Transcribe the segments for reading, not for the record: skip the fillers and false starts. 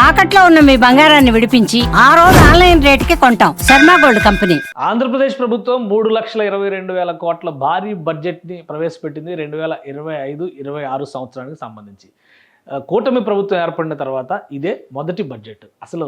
తాకట్లో ఉన్న మీ బంగారాన్ని విడిపించి ఆ రోజు ఆన్లైన్ రేటుకి కొంటాం. Sharma gold company. ఆంధ్రప్రదేశ్ ప్రభుత్వం 3,22,000 కోట్ల భారీ బడ్జెట్ని ప్రవేశపెట్టింది 2025-26 సంవత్సరానికి సంబంధించి. కూటమి ప్రభుత్వం ఏర్పడిన తర్వాత ఇదే మొదటి బడ్జెట్. అసలు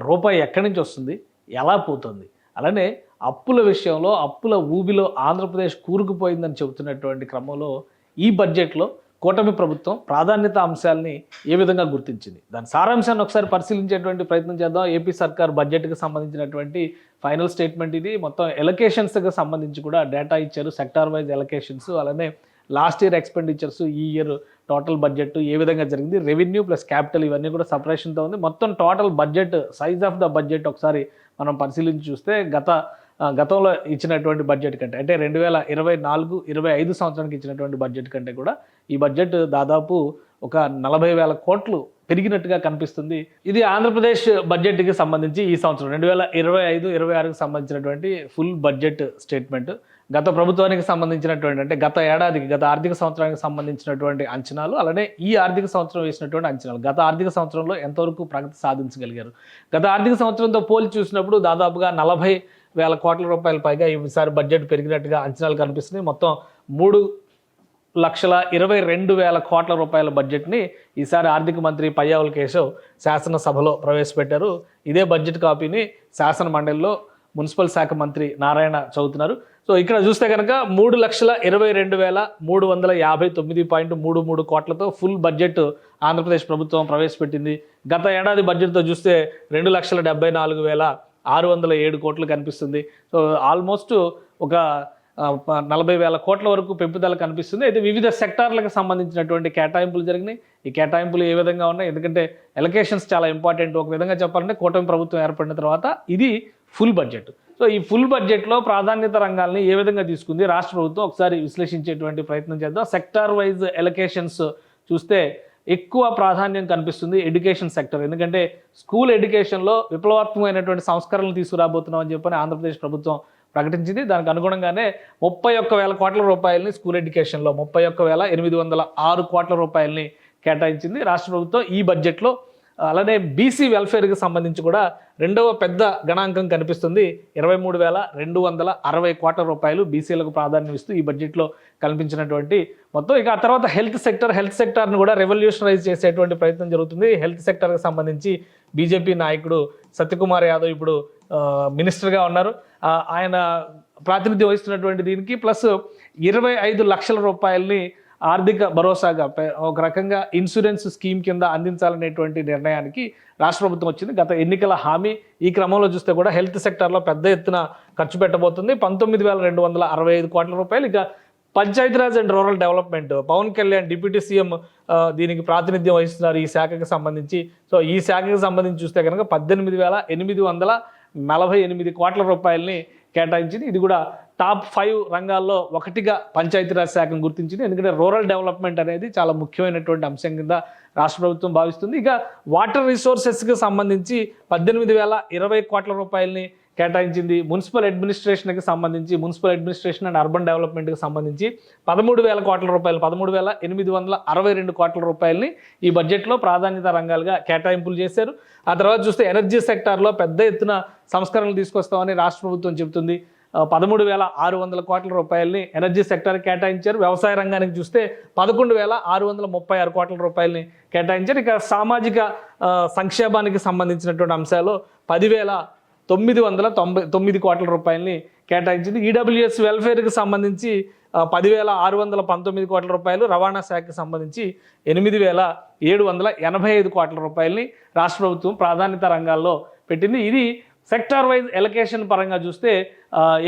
రూపాయి ఎక్కడి నుంచి వస్తుంది, ఎలా పోతుంది, అలానే అప్పుల విషయంలో అప్పుల ఊబిలో ఆంధ్రప్రదేశ్ కూరుకుపోయిందని చెబుతున్నటువంటి క్రమంలో ఈ బడ్జెట్లో కూటమి ప్రభుత్వం ప్రాధాన్యత అంశాలని ఏ విధంగా గుర్తించింది, దాని సారాంశాన్ని ఒకసారి పరిశీలించేటువంటి ప్రయత్నం చేద్దాం. ఏపీ సర్కార్ బడ్జెట్కి సంబంధించినటువంటి ఫైనల్ స్టేట్మెంట్ ఇది. మొత్తం ఎలకేషన్స్కి సంబంధించి కూడా డేటా ఇచ్చారు, సెక్టార్ వైజ్ ఎలకేషన్స్, అలానే లాస్ట్ ఇయర్ ఎక్స్పెండిచర్స్, ఈ ఇయర్ టోటల్ బడ్జెట్ ఏ విధంగా జరిగింది, రెవెన్యూ ప్లస్ క్యాపిటల్ ఇవన్నీ కూడా సపరేషన్తో ఉంది. మొత్తం total budget, size of the budget ఒకసారి మనం పరిశీలించి చూస్తే గతంలో ఇచ్చినటువంటి బడ్జెట్ కంటే, అంటే 2024-25 సంవత్సరానికి ఇచ్చినటువంటి బడ్జెట్ కంటే కూడా ఈ బడ్జెట్ దాదాపు ఒక 40,000 కోట్లు పెరిగినట్టుగా కనిపిస్తుంది. ఇది ఆంధ్రప్రదేశ్ బడ్జెట్కి సంబంధించి ఈ సంవత్సరం 2025-26కి సంబంధించినటువంటి ఫుల్ బడ్జెట్ స్టేట్మెంట్. గత ప్రభుత్వానికి సంబంధించినటువంటి, అంటే గత ఆర్థిక సంవత్సరానికి సంబంధించినటువంటి అంచనాలు, అలానే ఈ ఆర్థిక సంవత్సరం వేసినటువంటి అంచనాలు. గత ఆర్థిక సంవత్సరంలో ఎంతవరకు ప్రగతి సాధించగలిగారు, గత ఆర్థిక సంవత్సరంతో పోల్చి చూసినప్పుడు దాదాపుగా 40,000 కోట్ల రూపాయల పైగా ఈసారి బడ్జెట్ పెరిగినట్టుగా అంచనాలు కనిపిస్తున్నాయి. మొత్తం 3,22,000 కోట్ల రూపాయల బడ్జెట్ని ఈసారి ఆర్థిక మంత్రి పయ్యావుల కేశవ్ శాసనసభలో ప్రవేశపెట్టారు. ఇదే బడ్జెట్ కాపీని శాసన మండలిలో మున్సిపల్ శాఖ మంత్రి నారాయణ చదువుతున్నారు. సో ఇక్కడ చూస్తే కనుక 3,22,359.33 కోట్లతో ఫుల్ బడ్జెట్ ఆంధ్రప్రదేశ్ ప్రభుత్వం ప్రవేశపెట్టింది. గత ఏడాది బడ్జెట్తో చూస్తే 2,74,607 కోట్లు కనిపిస్తుంది. సో ఆల్మోస్ట్ ఒక 40,000 కోట్ల వరకు పెంపుదల కనిపిస్తుంది. అయితే వివిధ సెక్టార్లకు సంబంధించినటువంటి కేటాయింపులు జరిగినాయి. ఈ కేటాయింపులు ఏ విధంగా ఉన్నాయి, ఎందుకంటే ఎలకేషన్స్ చాలా ఇంపార్టెంట్. ఒక విధంగా చెప్పాలంటే కూటమి ప్రభుత్వం ఏర్పడిన తర్వాత ఇది ఫుల్ బడ్జెట్. సో ఈ ఫుల్ బడ్జెట్లో ప్రాధాన్యత రంగాల్ని ఏ విధంగా తీసుకుంది రాష్ట్ర ప్రభుత్వం ఒకసారి విశ్లేషించేటువంటి ప్రయత్నం చేద్దాం. సెక్టార్ వైజ్ ఎలకేషన్స్ చూస్తే ఎక్కువ ప్రాధాన్యం కనిపిస్తుంది ఎడ్యుకేషన్ సెక్టర్. ఎందుకంటే స్కూల్ ఎడ్యుకేషన్లో విప్లవాత్మకమైనటువంటి సంస్కరణలు తీసుకురాబోతున్నామని చెప్పని ఆంధ్రప్రదేశ్ ప్రభుత్వం ప్రకటించింది. దానికి అనుగుణంగానే 31,000 కోట్ల రూపాయలని స్కూల్ ఎడ్యుకేషన్లో 31,806 కోట్ల రూపాయలని కేటాయించింది రాష్ట్ర ప్రభుత్వం ఈ బడ్జెట్లో. అలానే బీసీ వెల్ఫేర్కి సంబంధించి కూడా రెండవ పెద్ద గణాంకం కనిపిస్తుంది. 23,260 కోట్ల రూపాయలు బీసీలకు ప్రాధాన్యం ఇస్తూ ఈ బడ్జెట్లో కల్పించినటువంటి మొత్తం. ఇక ఆ తర్వాత హెల్త్ సెక్టార్ను కూడా రెవల్యూషనరైజ్ చేసేటువంటి ప్రయత్నం జరుగుతుంది. హెల్త్ సెక్టర్కి సంబంధించి బీజేపీ నాయకుడు సత్యకుమార్ యాదవ్ ఇప్పుడు మినిస్టర్గా ఉన్నారు. ఆయన ప్రాతినిధ్యం వహిస్తున్నటువంటి దీనికి ప్లస్ 25 లక్షల రూపాయలని ఆర్థిక భరోసాగా ఒక రకంగా ఇన్సూరెన్స్ స్కీమ్ కింద అందించాలనేటువంటి నిర్ణయానికి రాష్ట్ర ప్రభుత్వం వచ్చింది. గత ఎన్నికల హామీ. ఈ క్రమంలో చూస్తే కూడా హెల్త్ సెక్టార్లో పెద్ద ఎత్తున ఖర్చు పెట్టబోతుంది. 19,265 కోట్ల రూపాయలు. ఇక Panchayati Raj and rural development, Pawan Kalyan deputy CM దీనికి ప్రాతినిధ్యం వహిస్తున్నారు ఈ శాఖకి సంబంధించి. సో ఈ శాఖకి సంబంధించి చూస్తే కనుక 18,848 కోట్ల రూపాయలని కేటాయించింది. ఇది కూడా టాప్ 5 రంగాల్లో ఒకటిగా పంచాయతీరాజ్ శాఖను గుర్తించింది. ఎందుకంటే రూరల్ డెవలప్మెంట్ అనేది చాలా ముఖ్యమైనటువంటి అంశం కింద రాష్ట్ర ప్రభుత్వం భావిస్తుంది. ఇక వాటర్ రిసోర్సెస్కి సంబంధించి 18,020 కోట్ల రూపాయలని కేటాయించింది. మున్సిపల్ అడ్మినిస్ట్రేషన్ అండ్ అర్బన్ డెవలప్మెంట్కి సంబంధించి 13,000 కోట్ల రూపాయలు, 13,862 కోట్ల రూపాయలని ఈ బడ్జెట్లో ప్రాధాన్యత రంగాలుగా కేటాయింపులు చేశారు. ఆ తర్వాత చూస్తే ఎనర్జీ సెక్టార్లో పెద్ద ఎత్తున సంస్కరణలు తీసుకొస్తామని రాష్ట్ర ప్రభుత్వం చెబుతుంది. 13,600 కోట్ల రూపాయలని ఎనర్జీ సెక్టర్ కేటాయించారు. వ్యవసాయ రంగానికి చూస్తే 11,636 కోట్ల రూపాయలని కేటాయించారు. ఇక సామాజిక సంక్షేమానికి సంబంధించినటువంటి అంశాలు 10,999 కోట్ల రూపాయలని కేటాయించింది. ఈడబ్ల్యూఎస్ వెల్ఫేర్కి సంబంధించి 10,619 కోట్ల రూపాయలు, రవాణా శాఖకి సంబంధించి 8,785 కోట్ల రూపాయలని రాష్ట్ర ప్రభుత్వం ప్రాధాన్యత రంగాల్లో పెట్టింది. ఇది సెక్టార్ వైజ్ ఎలకేషన్ పరంగా చూస్తే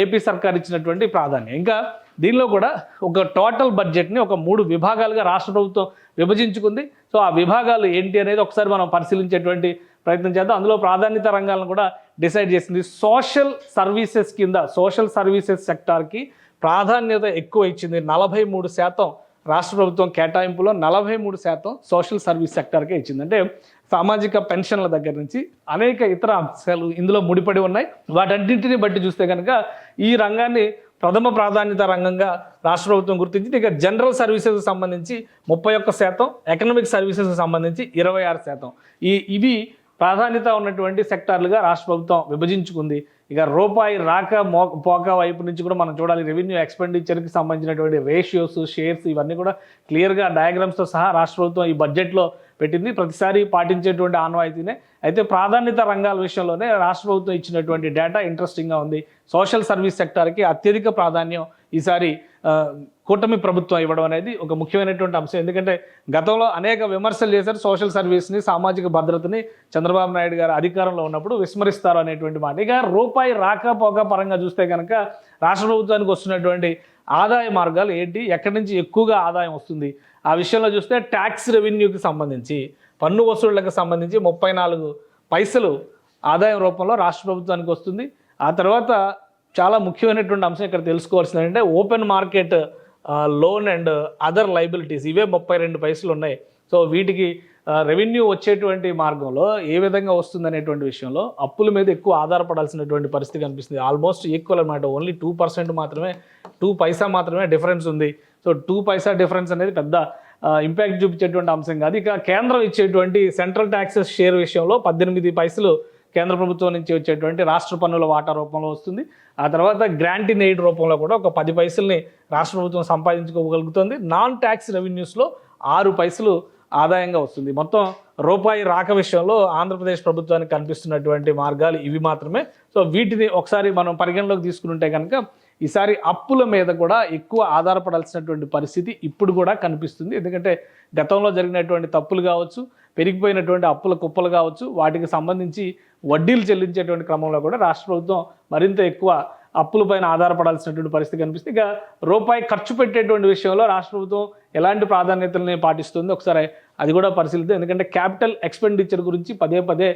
ఏపీ సర్కార్ ఇచ్చినటువంటి ప్రాధాన్యం. ఇంకా దీనిలో కూడా ఒక టోటల్ బడ్జెట్ని ఒక 3 విభాగాలుగా రాష్ట్ర ప్రభుత్వం విభజించుకుంది. సో ఆ విభాగాలు ఏంటి అనేది ఒకసారి మనం పరిశీలించేటువంటి ప్రయత్నం చేద్దాం. అందులో ప్రాధాన్యత రంగాలను కూడా డిసైడ్ చేసింది. సోషల్ సర్వీసెస్ సెక్టార్కి ప్రాధాన్యత ఎక్కువ ఇచ్చింది. 43% రాష్ట్ర ప్రభుత్వం కేటాయింపులో 43% సోషల్ సర్వీస్ సెక్టార్కే ఇచ్చింది. అంటే సామాజిక పెన్షన్ల దగ్గర నుంచి అనేక ఇతర అంశాలు ఇందులో ముడిపడి ఉన్నాయి. వాటన్నింటిని బట్టి చూస్తే కనుక ఈ రంగాన్ని ప్రథమ ప్రాధాన్యత రంగంగా రాష్ట్ర ప్రభుత్వం గుర్తించింది. ఇక జనరల్ సర్వీసెస్ సంబంధించి 31%, ఎకనామిక్ సర్వీసెస్ సంబంధించి 26%. ఇవి ప్రాధాన్యత ఉన్నటువంటి సెక్టార్లుగా రాష్ట్ర ప్రభుత్వం విభజించుకుంది. ఇక రూపాయి రాక పోక వైపు నుంచి కూడా మనం చూడాలి. రెవెన్యూ ఎక్స్పెండిచర్కి సంబంధించినటువంటి రేషియోస్, షేర్స్ ఇవన్నీ కూడా క్లియర్గా డయాగ్రామ్స్తో సహా రాష్ట్ర ప్రభుత్వం ఈ బడ్జెట్లో పెట్టింది. ప్రతిసారి పాటించేటువంటి ఆనవాయితీనే. అయితే ప్రాధాన్యత రంగాల విషయంలోనే రాష్ట్ర ప్రభుత్వం ఇచ్చినటువంటి డేటా ఇంట్రెస్టింగ్గా ఉంది. సోషల్ సర్వీస్ సెక్టార్కి అత్యధిక ప్రాధాన్యం ఈసారి కూటమి ప్రభుత్వం ఇవ్వడం అనేది ఒక ముఖ్యమైనటువంటి అంశం. ఎందుకంటే గతంలో అనేక విమర్శలు చేశారు. సోషల్ సర్వీస్ని, సామాజిక భద్రతని చంద్రబాబు నాయుడు గారు అధికారంలో ఉన్నప్పుడు విస్మరిస్తారు అనేటువంటి మాట. ఇక రూపాయి రాకపోక పరంగా చూస్తే కనుక రాష్ట్ర ప్రభుత్వానికి వస్తున్నటువంటి ఆదాయ మార్గాలు ఏంటి, ఎక్కడి నుంచి ఎక్కువగా ఆదాయం వస్తుంది ఆ విషయంలో చూస్తే ట్యాక్స్ రెవెన్యూకి సంబంధించి, పన్ను వసూళ్లకు సంబంధించి 34 పైసలు ఆదాయం రూపంలో రాష్ట్ర ప్రభుత్వానికి వస్తుంది. ఆ తర్వాత చాలా ముఖ్యమైనటువంటి అంశం ఇక్కడ తెలుసుకోవాల్సింది ఏంటంటే open market loan and other liabilities, ఇవే 32 పైసలు ఉన్నాయి. సో వీటికి రెవెన్యూ వచ్చేటువంటి మార్గంలో ఏ విధంగా వస్తుంది అనేటువంటి విషయంలో అప్పుల మీద ఎక్కువ ఆధారపడాల్సినటువంటి పరిస్థితి కనిపిస్తుంది. ఆల్మోస్ట్ ఈక్వల్ అనమాట. ఓన్లీ 2% మాత్రమే, 2 పైసా మాత్రమే డిఫరెన్స్ ఉంది. సో 2 పైసా డిఫరెన్స్ అనేది పెద్ద ఇంపాక్ట్ చూపించేటువంటి అంశం కాదు. ఇక కేంద్రం ఇచ్చేటువంటి సెంట్రల్ ట్యాక్సెస్ షేర్ విషయంలో 18 పైసలు కేంద్ర ప్రభుత్వం నుంచి వచ్చేటువంటి రాష్ట్ర పన్నుల వాటా రూపంలో వస్తుంది. ఆ తర్వాత గ్రాంట్ ఇన్ ఎయిడ్ రూపంలో కూడా ఒక 10 పైసల్ని రాష్ట్ర ప్రభుత్వం సంపాదించుకోగలుగుతుంది. నాన్ ట్యాక్స్ రెవెన్యూస్లో 6 పైసలు ఆదాయంగా వస్తుంది. మొత్తం రూపాయి రాక విషయంలో ఆంధ్రప్రదేశ్ ప్రభుత్వానికి కనిపిస్తున్నటువంటి మార్గాలు ఇవి మాత్రమే. సో వీటిని ఒకసారి మనం పరిగణలోకి తీసుకుంటే కనుక ఈసారి అప్పుల మీద కూడా ఎక్కువ ఆధారపడాల్సినటువంటి పరిస్థితి ఇప్పుడు కూడా కనిపిస్తుంది. ఎందుకంటే గతంలో జరిగినటువంటి తప్పులు కావచ్చు, పెరిగిపోయినటువంటి అప్పుల కుప్పలు కావచ్చు, వాటికి సంబంధించి వడ్డీలు చెల్లించేటువంటి క్రమంలో కూడా రాష్ట్ర ప్రభుత్వం మరింత ఎక్కువ అప్పులపైన ఆధారపడాల్సినటువంటి పరిస్థితి కనిపిస్తుంది. ఇక రూపాయి ఖర్చు పెట్టేటువంటి విషయంలో రాష్ట్ర ప్రభుత్వం ఎలాంటి ప్రాధాన్యతల్ని పాటిస్తుంది ఒకసారి అది కూడా పరిశీలిద్దాం. ఎందుకంటే క్యాపిటల్ ఎక్స్పెండిచర్ గురించి పదే పదే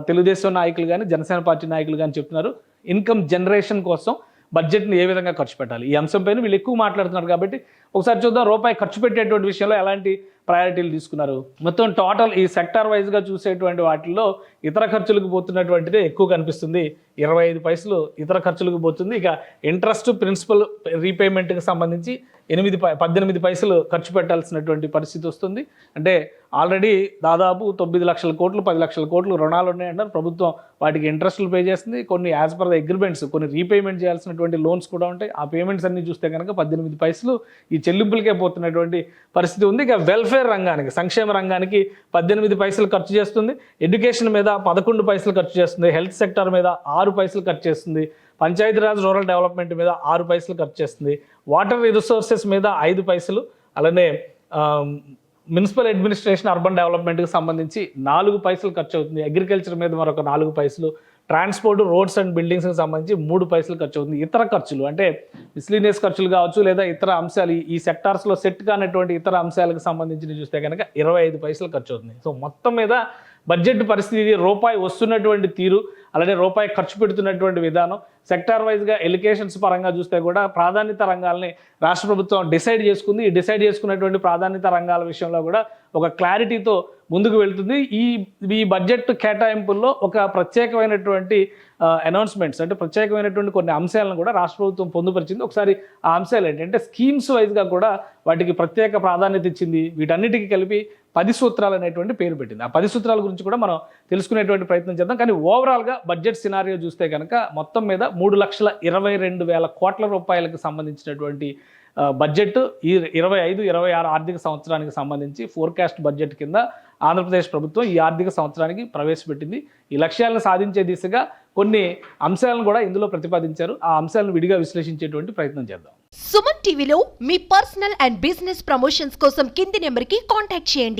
తెలుగుదేశం నాయకులు కానీ, జనసేన పార్టీ నాయకులు కానీ చెప్తున్నారు. ఇన్కమ్ జనరేషన్ కోసం బడ్జెట్ని ఏ విధంగా ఖర్చు పెట్టాలి, ఈ అంశంపైన వీళ్ళు ఎక్కువ మాట్లాడుతున్నారు. కాబట్టి ఒకసారి చూద్దాం రూపాయి ఖర్చు పెట్టేటువంటి విషయంలో ఎలాంటి ప్రయారిటీలు తీసుకున్నారు. మొత్తం టోటల్ ఈ సెక్టార్ వైజ్గా చూసేటువంటి వాటిల్లో ఇతర ఖర్చులకు పోతున్నటువంటిదే ఎక్కువ కనిపిస్తుంది. 25 పైసలు ఇతర ఖర్చులకు పోతుంది. ఇక ఇంట్రెస్ట్, ప్రిన్సిపల్ రీపేమెంట్కి సంబంధించి 18 పైసలు ఖర్చు పెట్టాల్సినటువంటి పరిస్థితి వస్తుంది. అంటే ఆల్రెడీ దాదాపు 9 లక్షల కోట్లు, 10 లక్షల కోట్లు రుణాలు ఉన్నాయంటారు. ప్రభుత్వం వాటికి ఇంట్రెస్టులు పే చేస్తుంది. కొన్ని యాజ్ పర్ ద అగ్రిమెంట్స్ కొన్ని రీపేమెంట్ చేయాల్సినటువంటి లోన్స్ కూడా ఉంటాయి. ఆ పేమెంట్స్ అన్ని చూస్తే కనుక 18 పైసలు ఈ చెల్లింపులకే పోతున్నటువంటి పరిస్థితి ఉంది. ఇక వెల్ఫేర్ రంగానికి, సంక్షేమ రంగానికి 18 పైసలు ఖర్చు చేస్తుంది. ఎడ్యుకేషన్ మీద 11 పైసలు ఖర్చు చేస్తుంది. హెల్త్ సెక్టర్ మీద 6 పైసలు ఖర్చు చేస్తుంది. పంచాయతీరాజ్ రూరల్ డెవలప్మెంట్ మీద 6 పైసలు ఖర్చు చేస్తుంది. వాటర్ రిసోర్సెస్ మీద 5 పైసలు, అలానే మున్సిపల్ అడ్మినిస్ట్రేషన్, అర్బన్ డెవలప్మెంట్కి సంబంధించి 4 పైసలు ఖర్చు అవుతుంది. అగ్రికల్చర్ మీద మరొక 4 పైసలు, ట్రాన్స్పోర్ట్, రోడ్స్ అండ్ బిల్డింగ్స్కి సంబంధించి 3 పైసలు ఖర్చు అవుతుంది. ఇతర ఖర్చులు అంటే మిస్లీనియస్ ఖర్చులు కావచ్చు, లేదా ఇతర అంశాలు ఈ సెక్టార్స్లో సెట్ కానటువంటి ఇతర అంశాలకు సంబంధించి చూస్తే కనుక 25 పైసలు ఖర్చు అవుతుంది. సో మొత్తం మీద బడ్జెట్ పరిస్థితి, రూపాయి వస్తున్నటువంటి తీరు, అలానే రూపాయి ఖర్చు పెడుతున్నటువంటి విధానం, సెక్టార్ వైజ్గా ఎలికేషన్స్ పరంగా చూస్తే కూడా ప్రాధాన్యత రంగాల్ని రాష్ట్ర ప్రభుత్వం డిసైడ్ చేసుకుంది. ఈ డిసైడ్ చేసుకున్నటువంటి ప్రాధాన్యత రంగాల విషయంలో కూడా ఒక క్లారిటీతో ముందుకు వెళ్తుంది. ఈ బడ్జెట్ కేటాయింపుల్లో ఒక ప్రత్యేకమైనటువంటి అనౌన్స్మెంట్స్, అంటే ప్రత్యేకమైనటువంటి కొన్ని అంశాలను కూడా రాష్ట్ర ప్రభుత్వం పొందుపరిచింది. ఒకసారి ఆ అంశాలు ఏంటంటే స్కీమ్స్ వైజ్గా కూడా వాటికి ప్రత్యేక ప్రాధాన్యత ఇచ్చింది. వీటన్నిటికీ కలిపి 10 సూత్రాలు అనేటువంటి పేరు పెట్టింది. ఆ 10 సూత్రాల గురించి కూడా మనం తెలుసుకునేటువంటి ప్రయత్నం చేద్దాం. కానీ ఓవరాల్గా బడ్జెట్ సినారియో చూస్తే కనుక మొత్తం మీద 3,22,000 కోట్ల రూపాయలకు సంబంధించినటువంటి బడ్జెట్ ఈ 25-26 ఆర్థిక సంవత్సరానికి సంబంధించి ఫోర్కాస్ట్ బడ్జెట్ కింద ఆంధ్రప్రదేశ్ ప్రభుత్వం ఈ ఆర్థిక సంవత్సరానికి ప్రవేశపెట్టింది. ఈ లక్ష్యాలను సాధించే దిశగా కొన్ని అంశాలను కూడా ఇందులో ప్రతిపాదించారు. ఆ అంశాలను విడిగా విశ్లేషించేటువంటి ప్రయత్నం చేద్దాం. సుమన్ టీవీలో మీ పర్సనల్ అండ్ బిజినెస్ ప్రమోషన్స్ కోసం కింది నెంబర్కి కాంటాక్ట్ చేయండి.